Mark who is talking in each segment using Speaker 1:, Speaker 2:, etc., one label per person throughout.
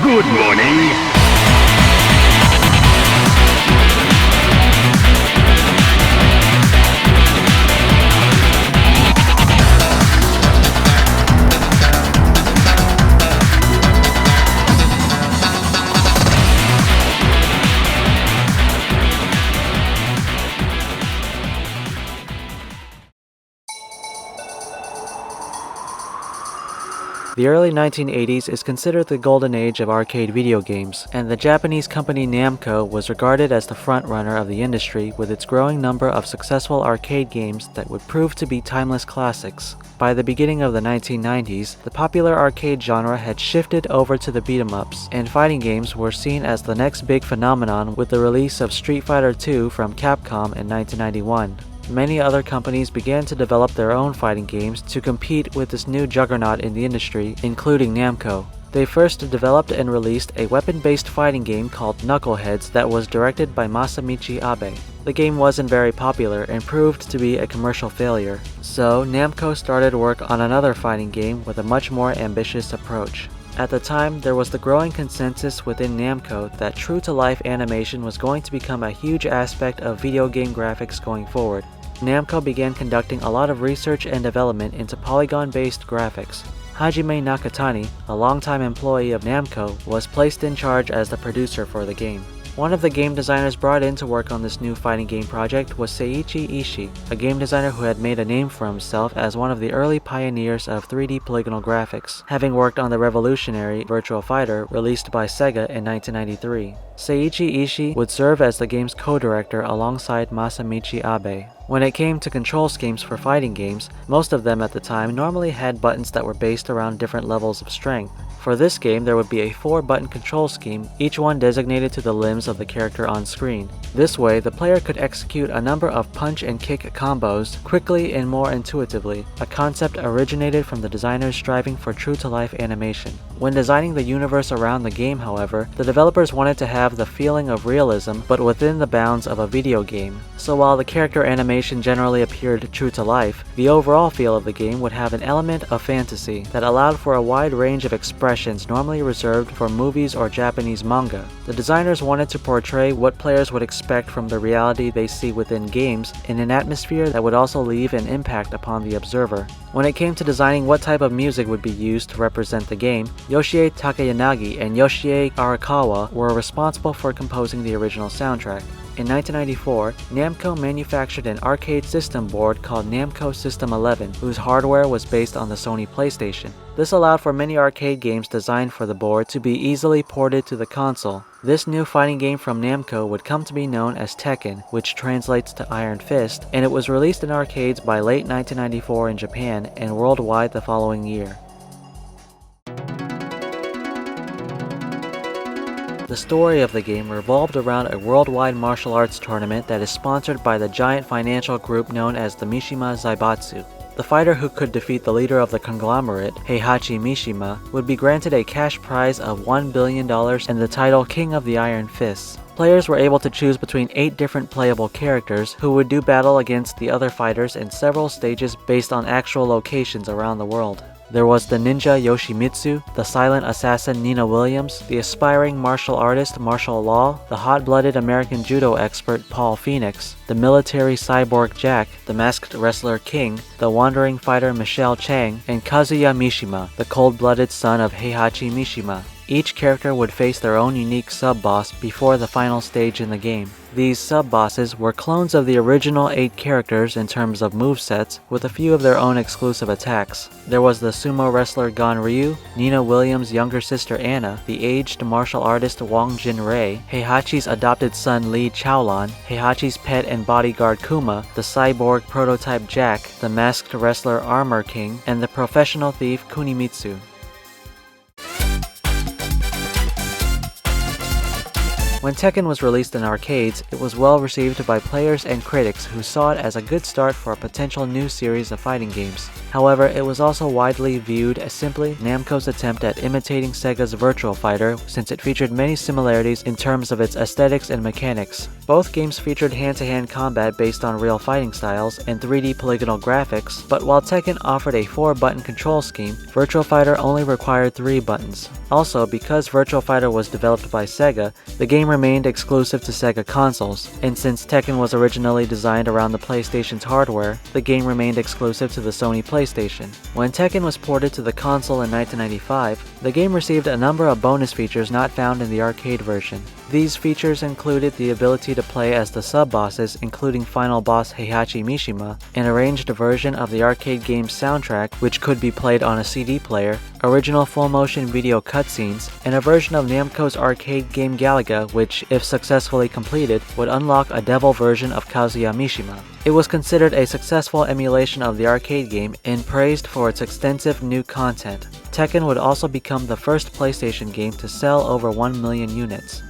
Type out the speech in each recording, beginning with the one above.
Speaker 1: Good morning.
Speaker 2: The early 1980s is considered the golden age of arcade video games, and the Japanese company Namco was regarded as the frontrunner of the industry with its growing number of successful arcade games that would prove to be timeless classics. By the beginning of the 1990s, the popular arcade genre had shifted over to the beat-em-ups, and fighting games were seen as the next big phenomenon with the release of Street Fighter II from Capcom in 1991. Many other companies began to develop their own fighting games to compete with this new juggernaut in the industry, including Namco. They first developed and released a weapon-based fighting game called Knuckleheads that was directed by Masamichi Abe. The game wasn't very popular and proved to be a commercial failure, so Namco started work on another fighting game with a much more ambitious approach. At the time, there was the growing consensus within Namco that true-to-life animation was going to become a huge aspect of video game graphics going forward. Namco began conducting a lot of research and development into polygon-based graphics. Hajime Nakatani, a longtime employee of Namco, was placed in charge as the producer for the game. One of the game designers brought in to work on this new fighting game project was Seiichi Ishii, a game designer who had made a name for himself as one of the early pioneers of 3D polygonal graphics, having worked on the revolutionary Virtua Fighter released by Sega in 1993. Seiichi Ishii would serve as the game's co-director alongside Masamichi Abe. When it came to control schemes for fighting games, most of them at the time normally had buttons that were based around different levels of strength. For this game, there would be a 4-button control scheme, each one designated to the limbs of the character on screen. This way, the player could execute a number of punch and kick combos quickly and more intuitively, a concept originated from the designers striving for true-to-life animation. When designing the universe around the game, however, the developers wanted to have the feeling of realism but within the bounds of a video game. So while the character animation generally appeared true to life, the overall feel of the game would have an element of fantasy that allowed for a wide range of expressions normally reserved for movies or Japanese manga. The designers wanted to portray what players would expect from the reality they see within games in an atmosphere that would also leave an impact upon the observer. When it came to designing what type of music would be used to represent the game, Yoshie Takayanagi and Yoshie Arakawa were responsible for composing the original soundtrack. In 1994, Namco manufactured an arcade system board called Namco System 11, whose hardware was based on the Sony PlayStation. This allowed for many arcade games designed for the board to be easily ported to the console. This new fighting game from Namco would come to be known as Tekken, which translates to Iron Fist, and it was released in arcades by late 1994 in Japan and worldwide the following year. The story of the game revolved around a worldwide martial arts tournament that is sponsored by the giant financial group known as the Mishima Zaibatsu. The fighter who could defeat the leader of the conglomerate, Heihachi Mishima, would be granted a cash prize of $1 billion and the title King of the Iron Fists. Players were able to choose between 8 different playable characters who would do battle against the other fighters in several stages based on actual locations around the world. There was the ninja Yoshimitsu, the silent assassin Nina Williams, the aspiring martial artist Martial Law, the hot-blooded American judo expert Paul Phoenix, the military cyborg Jack, the masked wrestler King, the wandering fighter Michelle Chang, and Kazuya Mishima, the cold-blooded son of Heihachi Mishima. Each character would face their own unique sub-boss before the final stage in the game. These sub-bosses were clones of the original 8 characters in terms of movesets, with a few of their own exclusive attacks. There was the sumo wrestler Gon Ryu, Nina Williams' younger sister Anna, the aged martial artist Wang Jin-rei, Heihachi's adopted son Li Chaolan, Heihachi's pet and bodyguard Kuma, the cyborg prototype Jack, the masked wrestler Armor King, and the professional thief Kunimitsu. When Tekken was released in arcades, it was well received by players and critics who saw it as a good start for a potential new series of fighting games. However, it was also widely viewed as simply Namco's attempt at imitating Sega's Virtua Fighter, since it featured many similarities in terms of its aesthetics and mechanics. Both games featured hand-to-hand combat based on real fighting styles and 3D polygonal graphics, but while Tekken offered a 4-button control scheme, Virtua Fighter only required 3 buttons. Also, because Virtua Fighter was developed by Sega, the game remained exclusive to Sega consoles, and since Tekken was originally designed around the PlayStation's hardware, the game remained exclusive to the Sony PlayStation. When Tekken was ported to the console in 1995, the game received a number of bonus features not found in the arcade version. These features included the ability to play as the sub-bosses, including final boss Heihachi Mishima, an arranged version of the arcade game's soundtrack which could be played on a CD player, original full-motion video cutscenes, and a version of Namco's arcade game Galaga which, if successfully completed, would unlock a devil version of Kazuya Mishima. It was considered a successful emulation of the arcade game and praised for its extensive new content. Tekken would also become the first PlayStation game to sell over 1 million units.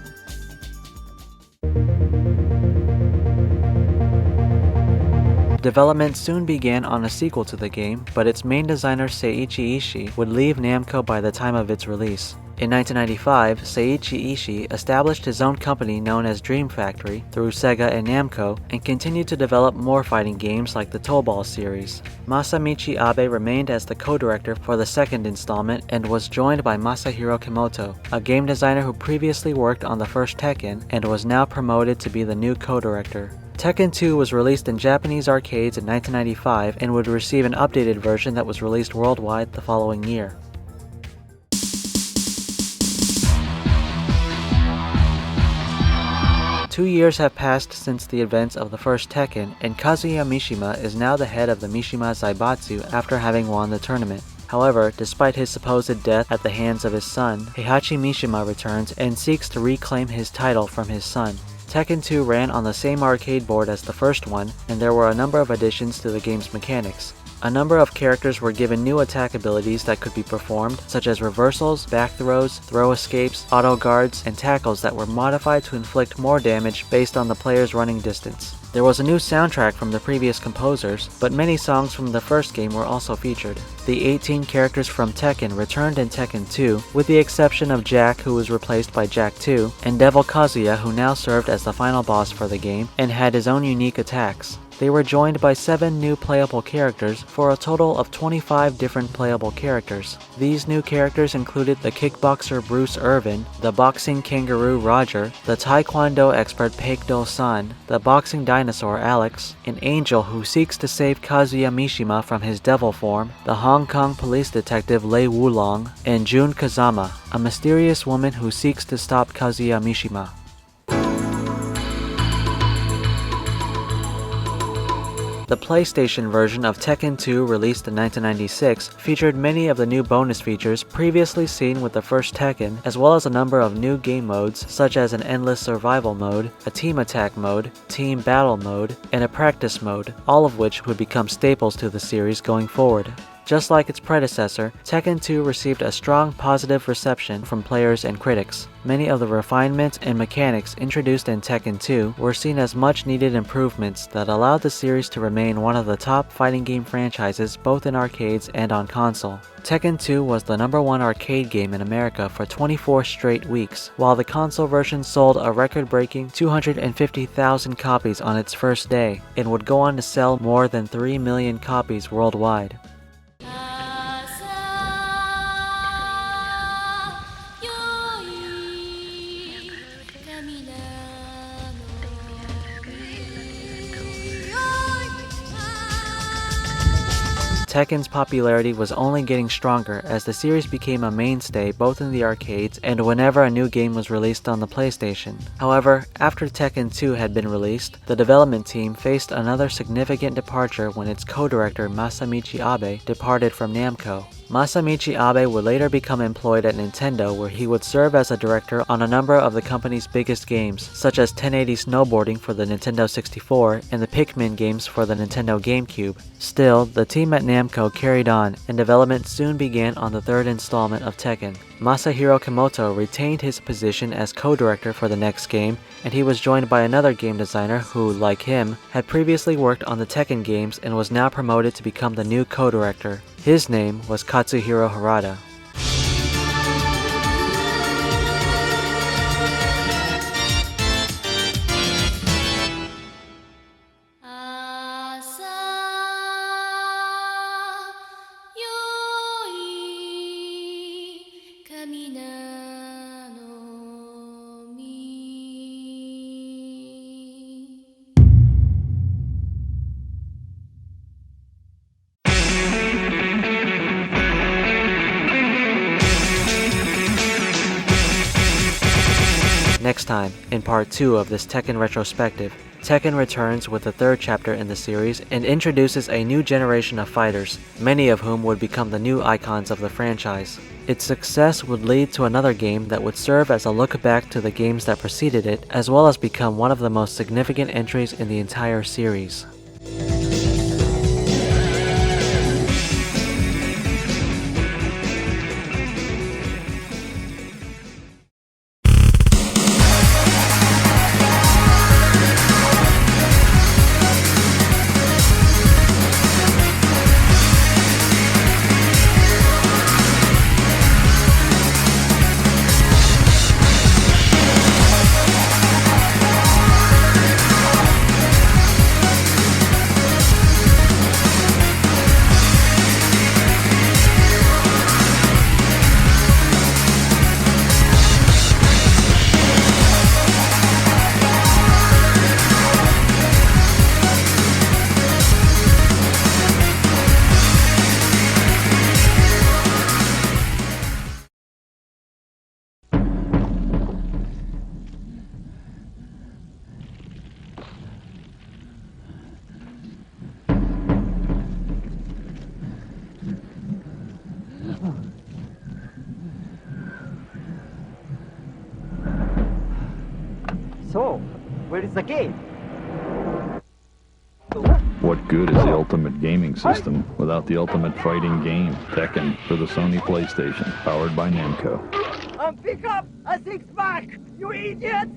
Speaker 2: Development soon began on a sequel to the game, but its main designer Seiichi Ishii would leave Namco by the time of its release. In 1995, Seiichi Ishii established his own company known as Dream Factory through Sega and Namco and continued to develop more fighting games like the Tobal series. Masamichi Abe remained as the co-director for the second installment and was joined by Masahiro Kimoto, a game designer who previously worked on the first Tekken and was now promoted to be the new co-director. Tekken 2 was released in Japanese arcades in 1995 and would receive an updated version that was released worldwide the following year. Two years have passed since the events of the first Tekken, and Kazuya Mishima is now the head of the Mishima Zaibatsu after having won the tournament. However, despite his supposed death at the hands of his son, Heihachi Mishima returns and seeks to reclaim his title from his son. Tekken 2 ran on the same arcade board as the first one, and there were a number of additions to the game's mechanics. A number of characters were given new attack abilities that could be performed, such as reversals, back throws, throw escapes, auto guards, and tackles that were modified to inflict more damage based on the player's running distance. There was a new soundtrack from the previous composers, but many songs from the first game were also featured. The 18 characters from Tekken returned in Tekken 2, with the exception of Jack, who was replaced by Jack 2, and Devil Kazuya, who now served as the final boss for the game and had his own unique attacks. They were joined by 7 new playable characters for a total of 25 different playable characters. These new characters included the kickboxer Bruce Irvin, the boxing kangaroo Roger, the taekwondo expert Paik-Do-san, the boxing dinosaur Alex, an angel who seeks to save Kazuya Mishima from his devil form, the Hong Kong police detective Lei Wulong, and Jun Kazama, a mysterious woman who seeks to stop Kazuya Mishima. The PlayStation version of Tekken 2, released in 1996, featured many of the new bonus features previously seen with the first Tekken, as well as a number of new game modes such as an endless survival mode, a team attack mode, team battle mode, and a practice mode, all of which would become staples to the series going forward. Just like its predecessor, Tekken 2 received a strong positive reception from players and critics. Many of the refinements and mechanics introduced in Tekken 2 were seen as much-needed improvements that allowed the series to remain one of the top fighting game franchises both in arcades and on console. Tekken 2 was the #1 arcade game in America for 24 straight weeks, while the console version sold a record-breaking 250,000 copies on its first day, and would go on to sell more than 3 million copies worldwide. Tekken's popularity was only getting stronger as the series became a mainstay both in the arcades and whenever a new game was released on the PlayStation. However, after Tekken 2 had been released, the development team faced another significant departure when its co-director Masamichi Abe departed from Namco. Masamichi Abe would later become employed at Nintendo, where he would serve as a director on a number of the company's biggest games, such as 1080 Snowboarding for the Nintendo 64 and the Pikmin games for the Nintendo GameCube. Still, the team at Namco carried on, and development soon began on the third installment of Tekken. Masahiro Kimoto retained his position as co-director for the next game, and he was joined by another game designer who, like him, had previously worked on the Tekken games and was now promoted to become the new co-director. His name was Katsuhiro Harada. Next time, in part 2 of this Tekken Retrospective, Tekken returns with the third chapter in the series and introduces a new generation of fighters, many of whom would become the new icons of the franchise. Its success would lead to another game that would serve as a look back to the games that preceded it, as well as become one of the most significant entries in the entire series.
Speaker 1: So, where is the game?
Speaker 3: What good is the ultimate gaming system without the ultimate fighting game, Tekken, for the Sony PlayStation, powered by Namco?
Speaker 1: Pick up a six-pack, you idiot!